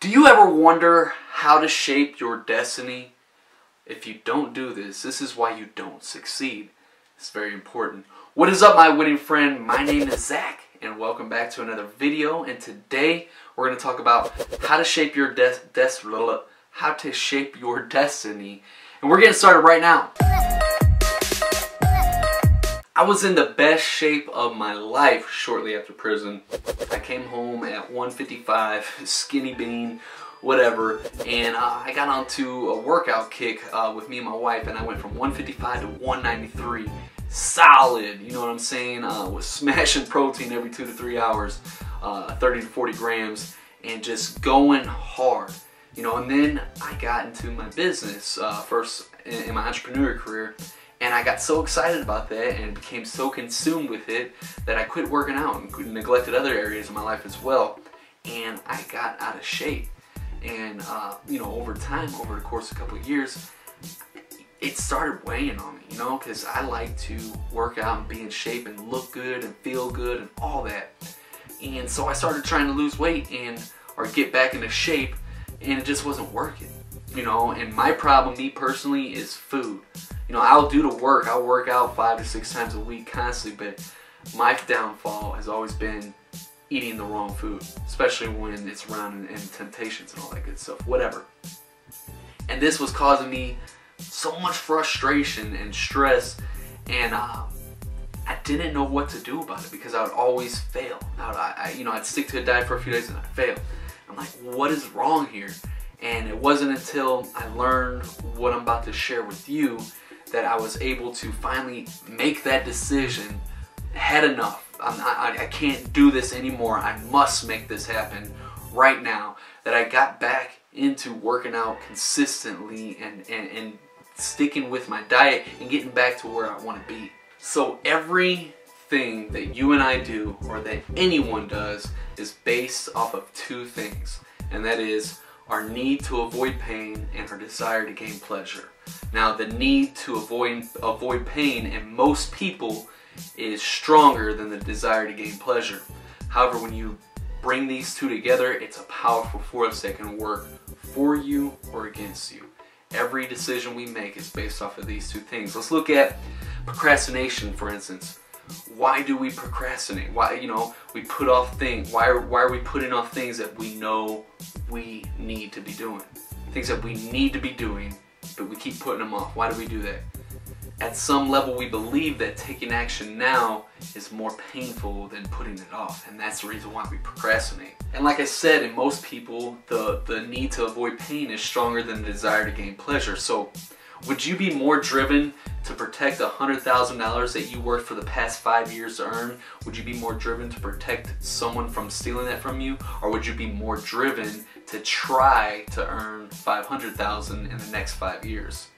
Do you ever wonder how to shape your destiny? If you don't do this, this is why you don't succeed. It's very important. What is up, my winning friend? My name is Zach, and welcome back to another video. And today we're going to talk about how to shape your destiny. And we're getting started right now. I was in the best shape of my life shortly after prison. I came home at 155, skinny bean, whatever, and I got onto a workout kick with me and my wife, and I went from 155 to 193. Solid, you know what I'm saying? Was smashing protein every 2 to 3 hours, 30 to 40 grams, and just going hard. You know, and then I got into my business first in my entrepreneur career. And I got so excited about that and became so consumed with it that I quit working out and neglected other areas of my life as well. And I got out of shape. And, you know, over time, over the course of a couple of years, it started weighing on me, you know, because I like to work out and be in shape and look good and feel good and all that. And so I started trying to lose weight or get back into shape, and it just wasn't working, you know. And my problem, me personally, is food. You know, I'll do the work. I'll work out 5 to 6 times a week constantly, but my downfall has always been eating the wrong food, especially when it's around in temptations and all that good stuff, whatever. And this was causing me so much frustration and stress, and I didn't know what to do about it because I would always fail. I'd stick to a diet for a few days and I'd fail. I'm like, what is wrong here? And it wasn't until I learned what I'm about to share with you that I was able to finally make that decision. Had enough. I can't do this anymore. I must make this happen right now. That I got back into working out consistently and sticking with my diet and getting back to where I want to be. So everything that you and I do, or that anyone does, is based off of two things. And that is our need to avoid pain and our desire to gain pleasure. Now, the need to avoid pain in most people is stronger than the desire to gain pleasure. However, when you bring these two together, it's a powerful force that can work for you or against you. Every decision we make is based off of these two things. Let's look at procrastination, for instance. Why do we procrastinate? Why, you know, we put off things. Why are we putting off things that we know we need to be doing? Things that we need to be doing, but we keep putting them off. Why do we do that? At some level, we believe that taking action now is more painful than putting it off, and that's the reason why we procrastinate. And like I said, in most people, the need to avoid pain is stronger than the desire to gain pleasure. So, would you be more driven to protect $100,000 that you worked for the past 5 years to earn? Would you be more driven to protect someone from stealing that from you? Or would you be more driven to try to earn $500,000 in the next 5 years?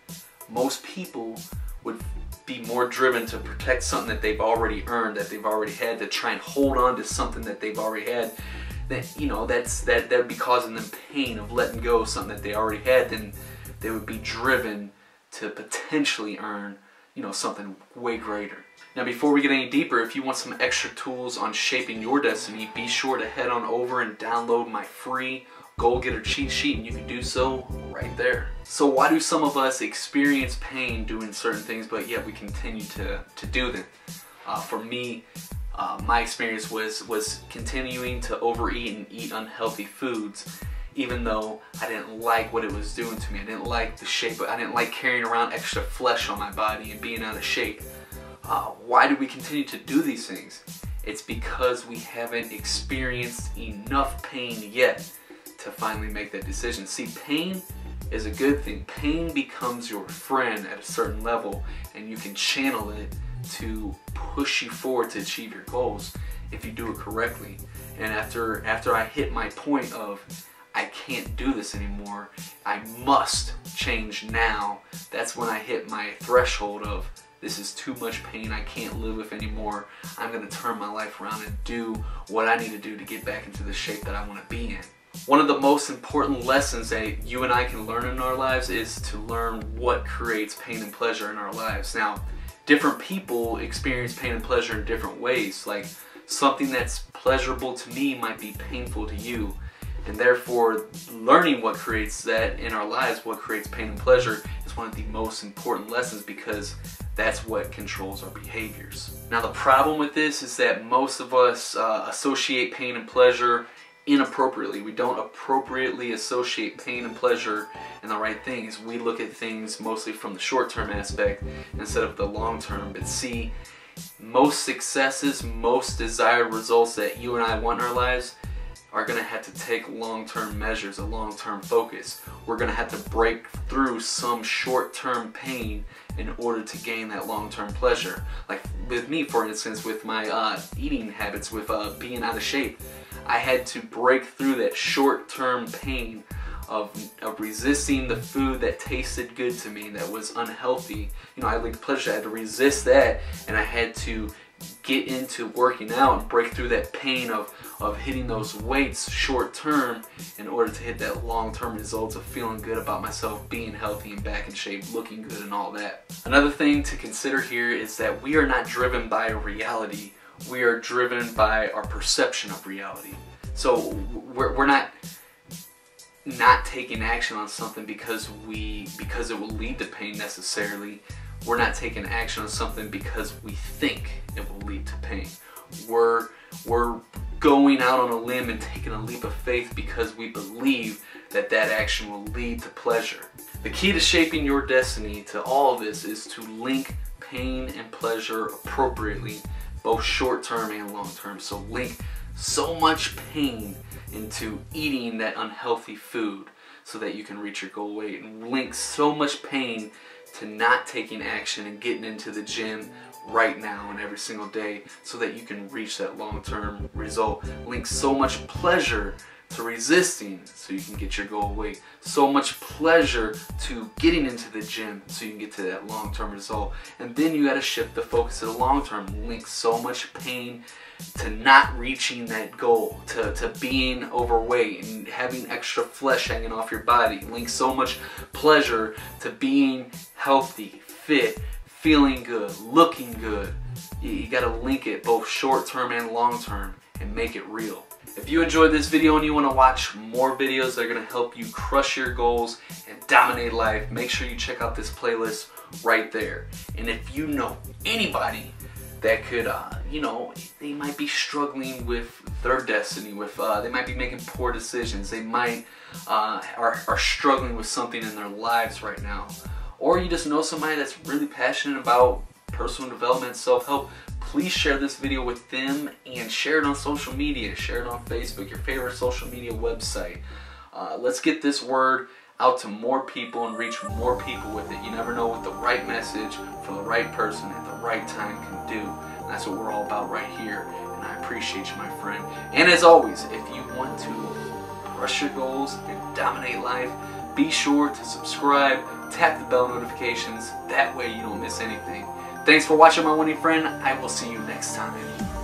Most people would be more driven to protect something that they've already earned, that they've already had, to try and hold on to something that they've already had. That, you know, that would be causing them pain of letting go of something that they already had. Then they would be driven to potentially earn, you know, something way greater. Now, before we get any deeper, if you want some extra tools on shaping your destiny, be sure to head on over and download my free Goal Getter cheat sheet, and you can do so right there. So why do some of us experience pain doing certain things, but yet we continue to do them? For me, my experience was continuing to overeat and eat unhealthy foods, even though I didn't like what it was doing to me. I didn't like the shape. I didn't like carrying around extra flesh on my body and being out of shape. Why do we continue to do these things? It's because we haven't experienced enough pain yet to finally make that decision. See, pain is a good thing. Pain becomes your friend at a certain level, and you can channel it to push you forward to achieve your goals if you do it correctly. And after I hit my point of I can't do this anymore, I must change now, that's when I hit my threshold of this is too much pain, I can't live with anymore. I'm going to turn my life around and do what I need to do to get back into the shape that I want to be in. One of the most important lessons that you and I can learn in our lives is to learn what creates pain and pleasure in our lives. Now, different people experience pain and pleasure in different ways. Like, something that's pleasurable to me might be painful to you. And therefore, learning what creates that in our lives, what creates pain and pleasure, is one of the most important lessons, because that's what controls our behaviors. Now, the problem with this is that most of us associate pain and pleasure inappropriately. We don't appropriately associate pain and pleasure in the right things. We look at things mostly from the short-term aspect instead of the long-term. But see, most successes, most desired results that you and I want in our lives are going to have to take long-term measures, a long-term focus. We're going to have to break through some short-term pain in order to gain that long-term pleasure. Like with me, for instance, with my eating habits, with being out of shape, I had to break through that short-term pain of resisting the food that tasted good to me, that was unhealthy. You know, I like pleasure. I had to resist that, and I had to get into working out and break through that pain of hitting those weights short term in order to hit that long term results of feeling good about myself, being healthy and back in shape, looking good and all that. Another thing to consider here is that we are not driven by reality. We are driven by our perception of reality. So we're not taking action on something because it will lead to pain necessarily. We're not taking action on something because we think it will lead to pain. We're going out on a limb and taking a leap of faith because we believe that that action will lead to pleasure. The key to shaping your destiny to all of this is to link pain and pleasure appropriately, both short-term and long-term. So link so much pain into eating that unhealthy food so that you can reach your goal weight, and link so much pain to not taking action and getting into the gym right now and every single day so that you can reach that long-term result. Link so much pleasure to resisting so you can get your goal weight. So much pleasure to getting into the gym so you can get to that long-term result. And then you got to shift the focus to the long-term. Link so much pain to not reaching that goal, to being overweight and having extra flesh hanging off your body. Link so much pleasure to being healthy, fit, feeling good, looking good. You gotta link it both short-term and long-term and make it real. If you enjoyed this video and you want to watch more videos that are going to help you crush your goals and dominate life, make sure you check out this playlist right there. And if you know anybody that could, you know, they might be struggling with their destiny, they might be making poor decisions, they might are struggling with something in their lives right now, or you just know somebody that's really passionate about personal development, self-help, please share this video with them and share it on social media, share it on Facebook, your favorite social media website. Let's get this word out to more people and reach more people with it. You never know what the right message for the right person at the right time can do. And that's what we're all about right here. And I appreciate you, my friend. And as always, if you want to crush your goals and dominate life, be sure to subscribe, tap the bell notifications. That way you don't miss anything. Thanks for watching, my winning friend. I will see you next time.